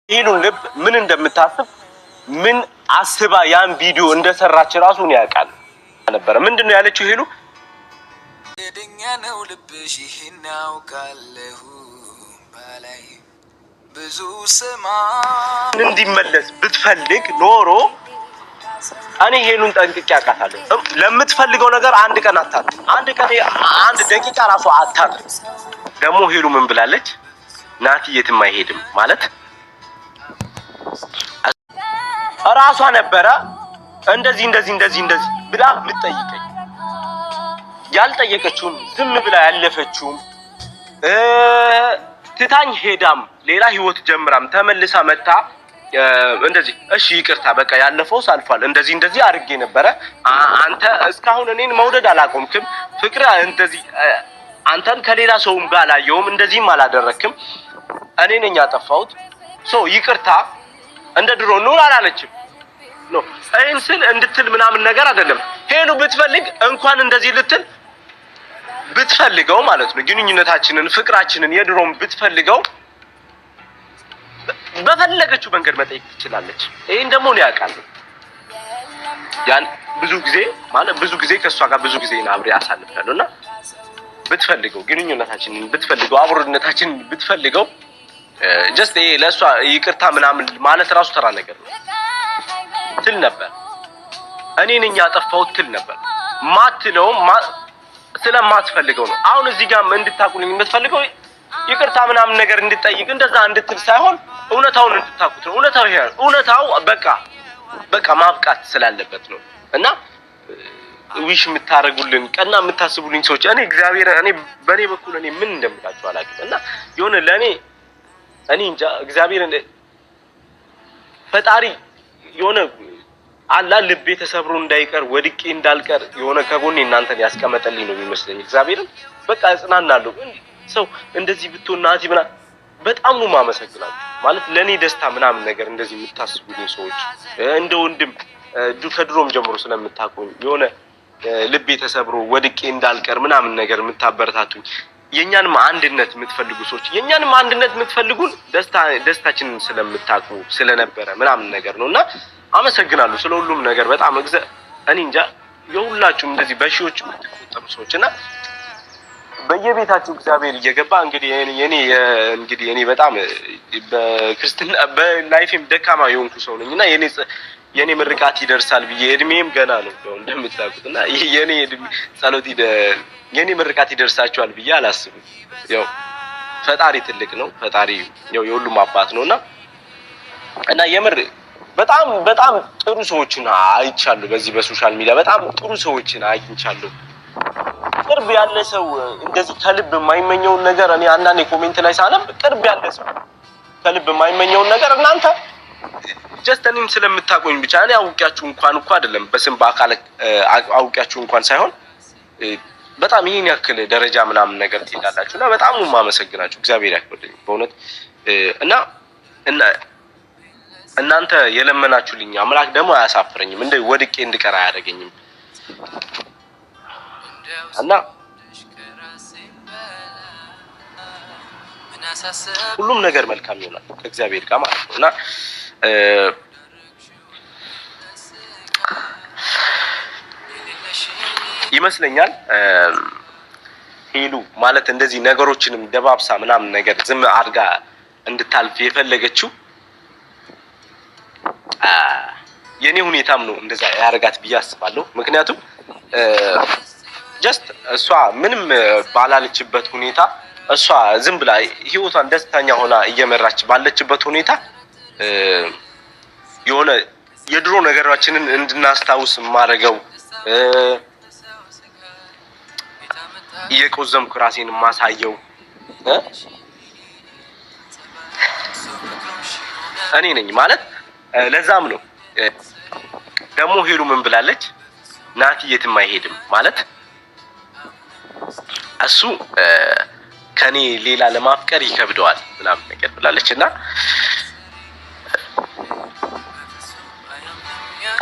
ሄሉን ልብ ምን እንደምታስብ ምን አስባ ያን ቪዲዮ እንደሰራች ራሱ ነው ያውቃል ነበር። ምንድነው ያለችው ሄሉ? የደኛ ነው ልብሽ ይሄን ያውቃለሁ ባላይ ብዙ ስማ እንዲመለስ ብትፈልግ ኖሮ እኔ ሄሉን ጠንቅቄ አውቃታለሁ። ለምትፈልገው ነገር አንድ ቀን አታጥም፣ አንድ ደቂቃ ራሱ አታጥም። ደግሞ ሄሉ ምን ብላለች? ናቲ የትም አይሄድም ማለት ራሷ ነበረ እንደዚህ ብላ የምትጠይቀኝ። ያልጠየቀችውም ዝም ብላ ያለፈችውም ትታኝ ሄዳም ሌላ ህይወት ጀምራም ተመልሳ መጣ እንደዚህ እሺ ይቅርታ በቃ ያለፈው ሳልፏል እንደዚህ አድርጌ ነበረ አንተ እስካሁን እኔን መውደድ አላቆምክም ፍቅር እንደዚህ አንተን ከሌላ ሰውም ጋር አላየውም እንደዚህም አላደረክም እኔ ነኝ ያጠፋሁት ይቅርታ እንደ ድሮ ነው አላለችም። ኖ አይን ስል እንድትል ምናምን ነገር አይደለም። ሄሉ ብትፈልግ እንኳን እንደዚህ ልትል ብትፈልገው ማለት ነው ግንኙነታችንን ፍቅራችንን የድሮም ብትፈልገው በፈለገችው መንገድ መጠየቅ ትችላለች። ይሄን ደግሞ ነው ያውቃል። ያን ብዙ ጊዜ ከሷ ጋር ብዙ ጊዜ አብሬ አሳልፈናልና ብትፈልገው ግንኙነታችንን ብትፈልገው አብሮነታችንን ብትፈልገው ጀስት ይሄ ለሷ ይቅርታ ምናምን ማለት ራሱ ተራ ነገር ነው ትል ነበር። እኔ ነኝ ያጠፋሁት ትል ነበር። ማትለው ስለማትፈልገው ነው። አሁን እዚህ ጋር እንድታቁልኝ የምትፈልገው ይቅርታ ምናምን ነገር እንድትጠይቅ እንደዛ እንድትል ሳይሆን እውነታውን እንድታቁት ነው። እውነታው በቃ ማብቃት ስላለበት ነው። እና ዊሽ የምታረጉልን ቀና የምታስቡልኝ ሰዎች እኔ በኔ በኩል ምን እንደምላችሁ አላውቅም። እና የሆነ ለኔ እንጃ እግዚአብሔር ፈጣሪ የሆነ አላ ልቤ ተሰብሮ እንዳይቀር ወድቄ እንዳልቀር የሆነ ከጎኔ እናንተን ያስቀመጠልኝ ነው የሚመስለኝ። እግዚአብሔርን በቃ እጽናናለሁ። ሰው እንደዚህ ብትሆን ናቲ ምናምን በጣም ነው ማመሰግናለሁ። ማለት ለኔ ደስታ ምናምን ነገር እንደዚህ የምታስቡልኝ ሰዎች እንደ ወንድም ከድሮም ጀምሮ ስለምታቆኝ የሆነ ልቤ ተሰብሮ ወድቄ እንዳልቀር ምናምን ነገር የምታበረታቱኝ የኛንም አንድነት የምትፈልጉ ሰዎች የኛንም አንድነት የምትፈልጉን ደስታችንን ስለምታቁ ስለነበረ ምናምን ነገር ነውና አመሰግናለሁ ስለሁሉም ነገር በጣም እኔ እንጃ የሁላችሁም እንደዚህ በሺዎች የምትቆጠሩ ሰዎችና በየቤታችሁ እግዚአብሔር እየገባ እንግዲህ እኔ በጣም በክርስትና በላይፌም ደካማ የሆንኩ ሰው ነኝና የኔ ምርቃት ይደርሳል ብዬ እድሜም ገና ነው እንደምታውቁትና የኔ ምርቃት ይደርሳችኋል ብዬ አላስብም። ያው ፈጣሪ ትልቅ ነው። ፈጣሪ ያው የሁሉም አባት ነውና እና የምር በጣም ጥሩ ሰዎችን አይቻለሁ። በዚህ በሶሻል ሚዲያ በጣም ጥሩ ሰዎችን አግኝቻለሁ። ቅርብ ያለ ሰው እንደዚህ ከልብ የማይመኘውን ነገር እኔ አንዳንዴ ኮሜንት ላይ ሳነብ ቅርብ ያለ ሰው ከልብ የማይመኘውን ነገር እናንተ ጀስት እኔን ስለምታቆኝ ብቻ እኔ አውቂያችሁ እንኳን አይደለም በስም በአካል አውቂያችሁ እንኳን ሳይሆን በጣም ይሄን ያክል ደረጃ ምናምን ነገር ትይዛላችሁና በጣም ነው የማመሰግናችሁ። እግዚአብሔር ያክብርልኝ በእውነት እና እናንተ የለመናችሁልኝ አምላክ ደግሞ አያሳፍረኝም። እንደ ወድቄ እንድቀር አያደርገኝም። እና ሁሉም ነገር መልካም ይሆናል ከእግዚአብሔር ጋር ማለት ነው። እና ይመስለኛል ሄሉ ማለት እንደዚህ ነገሮችንም ደባብሳ ምናምን ነገር ዝም አድርጋ እንድታልፍ የፈለገችው የኔ ሁኔታም ነው እንደዛ ያረጋት ብዬ አስባለሁ። ምክንያቱም ጀስት እሷ ምንም ባላለችበት ሁኔታ እሷ ዝም ብላ ህይወቷን ደስተኛ ሆና እየመራች ባለችበት ሁኔታ የሆነ የድሮ ነገራችንን እንድናስታውስ ማረገው እየቆዘምኩ ራሴን ማሳየው እኔ ነኝ ማለት ለዛም ነው ደግሞ ሄሉ ምን ብላለች? ናቲ የትም አይሄድም ማለት እሱ ከኔ ሌላ ለማፍቀር ይከብደዋል ምናምን ነገር ብላለችና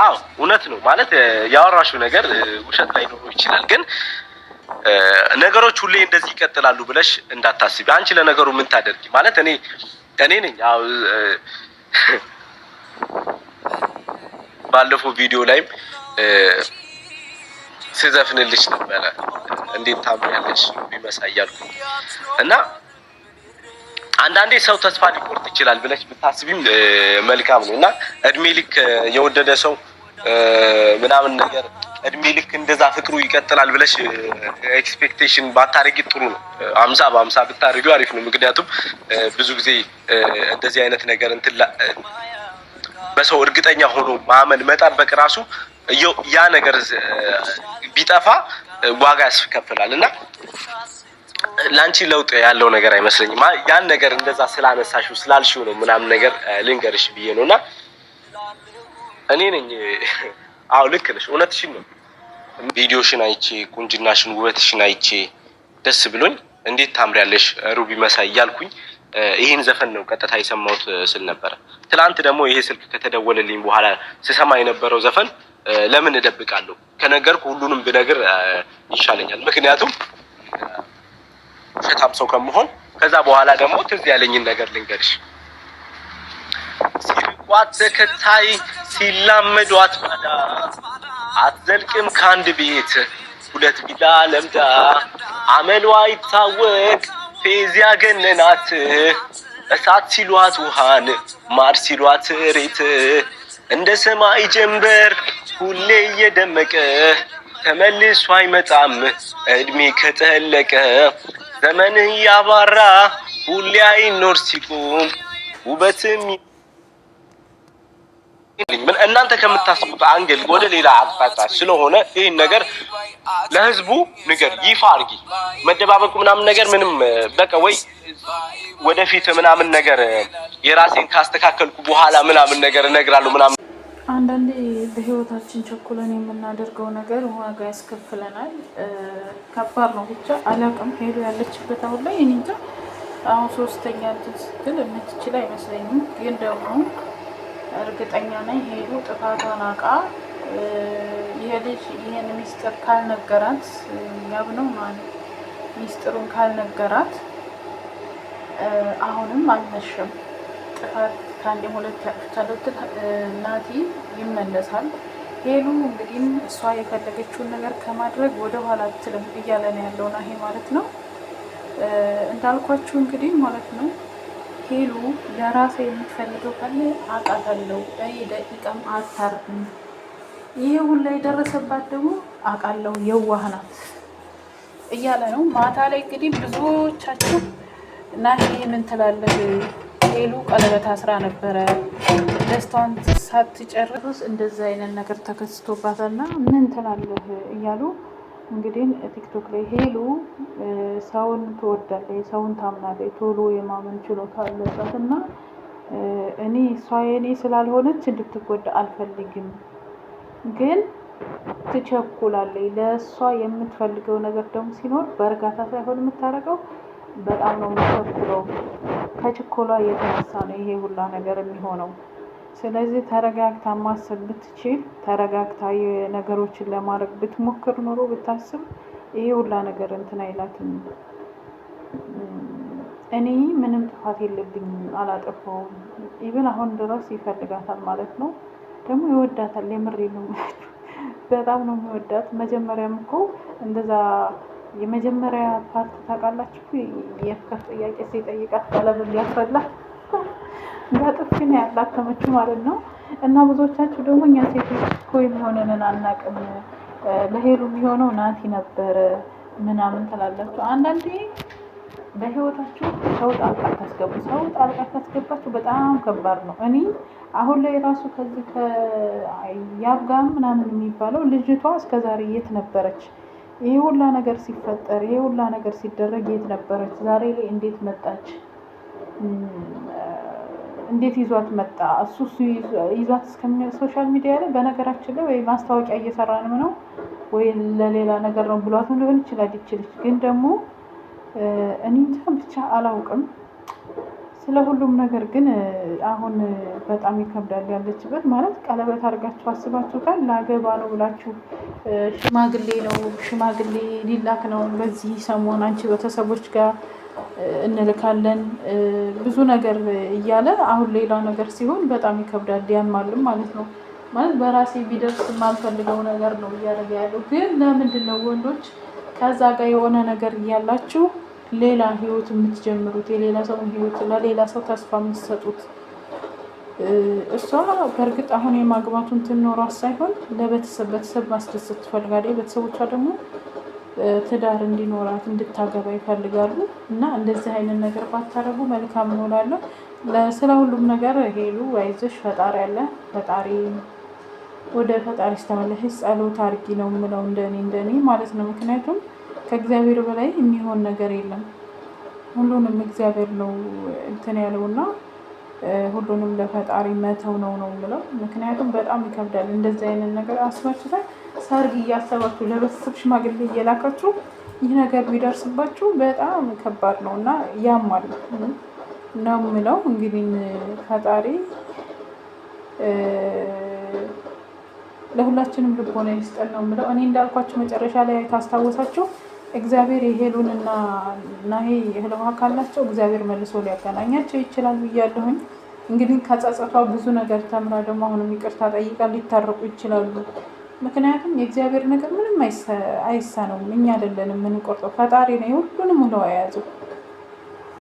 አዎ እውነት ነው ማለት ያወራሽው ነገር ውሸት ላይ ነው ይችላል። ግን ነገሮች ሁሌ እንደዚህ ይቀጥላሉ ብለሽ እንዳታስቢ። አንቺ ለነገሩ ምን ታደርጊ ማለት እኔ እኔ ነኝ። ያው ባለፈው ቪዲዮ ላይም ስዘፍንልሽ ነበረ እንዴት ታምኛለሽ ቢመሳይ እያልኩ እና አንዳንዴ ሰው ተስፋ ሊቆርጥ ይችላል ብለሽ ብታስቢም መልካም ነው እና እድሜ ልክ የወደደ ሰው ምናምን ነገር እድሜ ልክ እንደዛ ፍቅሩ ይቀጥላል ብለሽ ኤክስፔክቴሽን ባታረጊ ጥሩ ነው። 50 ብታረጊው አሪፍ ነው። ምክንያቱም ብዙ ጊዜ እንደዚህ አይነት ነገር እንትን በሰው እርግጠኛ ሆኖ ማመን መጠበቅ ራሱ ያ ነገር ቢጠፋ ዋጋ ያስከፍላል እና ላንቺ ለውጥ ያለው ነገር አይመስለኝም። ያን ነገር እንደዛ ስላነሳሽው ስላልሽው ነው ምናምን ነገር ልንገርሽ ብዬ ነውና እኔ ነኝ። አዎ ልክ ነሽ፣ እውነትሽን ነው። ቪዲዮሽን አይቼ ቁንጅናሽን ውበትሽን አይቼ ደስ ብሎኝ እንዴት ታምሪያለሽ ሩቢ መሳይ እያልኩኝ ይሄን ዘፈን ነው ቀጥታ የሰማሁት ስል ነበረ። ትላንት ደግሞ ይሄ ስልክ ከተደወለልኝ በኋላ ስሰማ የነበረው ዘፈን ለምን እደብቃለሁ ከነገርኩ ሁሉንም ብነግር ይሻለኛል። ምክንያቱም ውሸታም ሰው ከመሆን ከዛ በኋላ ደግሞ ትዝ ያለኝን ነገር ልንገርሽ። ሲርቋት ተከታይ ሲላመዷት ባዳ አትዘልቅም ከአንድ ቤት ሁለት ቢላ ለምዳ አመሏ ይታወቅ ፌዝ ያገነናት እሳት ሲሏት ውሃን ማር ሲሏት ሬት እንደ ሰማይ ጀንበር ሁሌ እየደመቀ ተመልሶ አይመጣም እድሜ ከጠለቀ ዘመን ያባራ ሁሌ አይኖር ሲቆም ውበትም እናንተ ከምታስቡት አንግል ወደ ሌላ አቅጣጫ ስለሆነ ይህን ነገር ለህዝቡ ንገር፣ ይፋ አድርጊ። መደባበቁ ምናምን ነገር ምንም በቃ ወይ ወደፊት ምናምን ነገር የራሴን ካስተካከልኩ በኋላ ምናምን ነገር እነግራለሁ ምናምን። አንዳንዴ በህይወታችን ቸኩለን የምናደርገው ነገር ዋጋ ያስከፍለናል። ከባድ ነው። ብቻ አላውቅም ሄዱ ያለችበት አሁን ላይ እኔ እንጃ። አሁን ሶስተኛ እንትን ስትል የምትችል አይመስለኝም። ግን ደግሞ እርግጠኛ ነኝ ሄዱ ጥፋቷን አውቃ ይሄ ልጅ ይሄን ሚስጥር ካልነገራት ያብነው ማለት ሚስጥሩን ካልነገራት አሁንም አልመሸም። ጥፋት ከአንድ ሁለት ያጥፍታለች ናቲ ይመለሳል። ሄሉ እንግዲህ እሷ የፈለገችውን ነገር ከማድረግ ወደ ኋላ አትልም እያለ ነው ያለው ናሂ ማለት ነው። እንዳልኳችሁ እንግዲህ ማለት ነው ሄሉ ለራሴ የምትፈልገው ካለ አውቃታለሁ፣ እኔ ደቂቃም አታርፍም። ይሄ ሁላ የደረሰባት ደግሞ አውቃለሁ የዋህ ናት እያለ ነው። ማታ ላይ እንግዲህ ብዙዎቻችሁ ናሂ ምን ትላለህ ሄሉ ቀለበት አስራ ነበረ ደስታዋን ሳትጨርስ እንደዛ አይነት ነገር ተከስቶባታልና ምን ትላለህ እያሉ እንግዲህ ቲክቶክ ላይ ሄሉ ሰውን ትወዳለች፣ ሰውን ታምናለች፣ ቶሎ የማመን ችሎታ አለባት እና እኔ እሷ የኔ ስላልሆነች እንድትጎዳ አልፈልግም፣ ግን ትቸኩላለች። ለእሷ የምትፈልገው ነገር ደግሞ ሲኖር በእርጋታ ሳይሆን የምታደርገው በጣም ነው የምትቸኩለው። ከችኮሏ የተነሳ ነው ይሄ ሁላ ነገር የሚሆነው። ስለዚህ ተረጋግታ ማሰብ ብትችል ተረጋግታ ነገሮችን ለማድረግ ብትሞክር ኖሮ ብታስብ ይሄ ሁላ ነገር እንትን አይላትም። እኔ ምንም ጥፋት የለብኝም አላጠፋውም። ኢቭን አሁን ድረስ ይፈልጋታል ማለት ነው። ደግሞ ይወዳታል። የምሬ ነው በጣም ነው የሚወዳት። መጀመሪያም እኮ እንደዛ የመጀመሪያ ፓርት ታውቃላችሁ፣ የፍቅር ጥያቄ ሲጠይቃት ቀለበት ሊያስፈላ በጥፊ ነው ያላከመችው ማለት ነው። እና ብዙዎቻችሁ ደግሞ እኛ ሴቶች እኮ የሚሆነንን አናውቅም፣ ለሄሉ የሚሆነው ናቲ ነበረ ምናምን ትላላችሁ። አንዳንዴ በህይወታችሁ ሰው ጣልቃ ታስገቡ። ሰው ጣልቃ ታስገባችሁ በጣም ከባድ ነው። እኔ አሁን ላይ ራሱ ከዚህ ከያብጋም ምናምን የሚባለው ልጅቷ እስከዛሬ የት ነበረች? ይሄ ሁላ ነገር ሲፈጠር ይሄ ሁላ ነገር ሲደረግ የት ነበረች? ዛሬ ላይ እንዴት መጣች? እንዴት ይዟት መጣ? እሱ ይዟት ሶሻል ሚዲያ ላይ በነገራችን ላይ ወይ ማስታወቂያ እየሰራን ነው ወይ ለሌላ ነገር ነው ብሏትም ሊሆን ይችላል። ይችላል ግን ደግሞ እኔ ብቻ አላውቅም ስለ ሁሉም ነገር። ግን አሁን በጣም ይከብዳል ያለችበት ማለት ቀለበት አድርጋችሁ አስባችሁታል? ላገባ ነው ብላችሁ ሽማግሌ ሊላክ ነው በዚህ ሰሞን አንቺ ቤተሰቦች ጋር እንልካለን ብዙ ነገር እያለ አሁን ሌላ ነገር ሲሆን በጣም ይከብዳል፣ ያማልም ማለት ነው። ማለት በራሴ ቢደርስ የማልፈልገው ነገር ነው እያደረገ ያለው። ግን ለምንድን ነው ወንዶች ከዛ ጋር የሆነ ነገር እያላችሁ ሌላ ህይወት የምትጀምሩት? የሌላ ሰው ህይወት ለሌላ ሰው ተስፋ የምትሰጡት? እሷ በእርግጥ አሁን የማግባቱን ትኖሯት ሳይሆን ቤተሰብ ማስደሰት ትፈልጋለች። ቤተሰቦቿ ደግሞ ትዳር እንዲኖራት እንድታገባ ይፈልጋሉ። እና እንደዚህ አይነት ነገር ባታረጉ መልካም ነው እላለሁ። ስለ ሁሉም ነገር ሄሉ አይዞሽ፣ ፈጣሪ አለ። ፈጣሪ ወደ ፈጣሪ ስተመለሽ ጸሎት አድርጊ ነው የምለው፣ እንደኔ ማለት ነው። ምክንያቱም ከእግዚአብሔር በላይ የሚሆን ነገር የለም። ሁሉንም እግዚአብሔር ነው እንትን ያለውና ሁሉንም ለፈጣሪ መተው ነው የምለው። ምክንያቱም በጣም ይከብዳል እንደዚህ አይነት ነገር አስባችሁታል? ሰርግ እያሰባችሁ ለቤተሰብ ሽማግሌ እየላካችሁ ይህ ነገር ቢደርስባችሁ በጣም ከባድ ነው እና ያማል ነው የምለው። እንግዲህ ፈጣሪ ለሁላችንም ልቦና ይስጠን ነው የምለው። እኔ እንዳልኳችሁ መጨረሻ ላይ ካስታወሳችሁ እግዚአብሔር የሄሉንና ናሂ የህልዋ ካላቸው እግዚአብሔር መልሶ ሊያገናኛቸው ይችላል ብያለሁኝ። እንግዲህ ከጸጸቷ ብዙ ነገር ተምራ ደግሞ አሁንም ይቅርታ ጠይቃ ሊታረቁ ይችላሉ። ምክንያቱም የእግዚአብሔር ነገር ምንም አይሳነውም። እኛ አይደለንም የምንቆርጠው፣ ፈጣሪ ነው የሁሉንም ውለው የያዘው።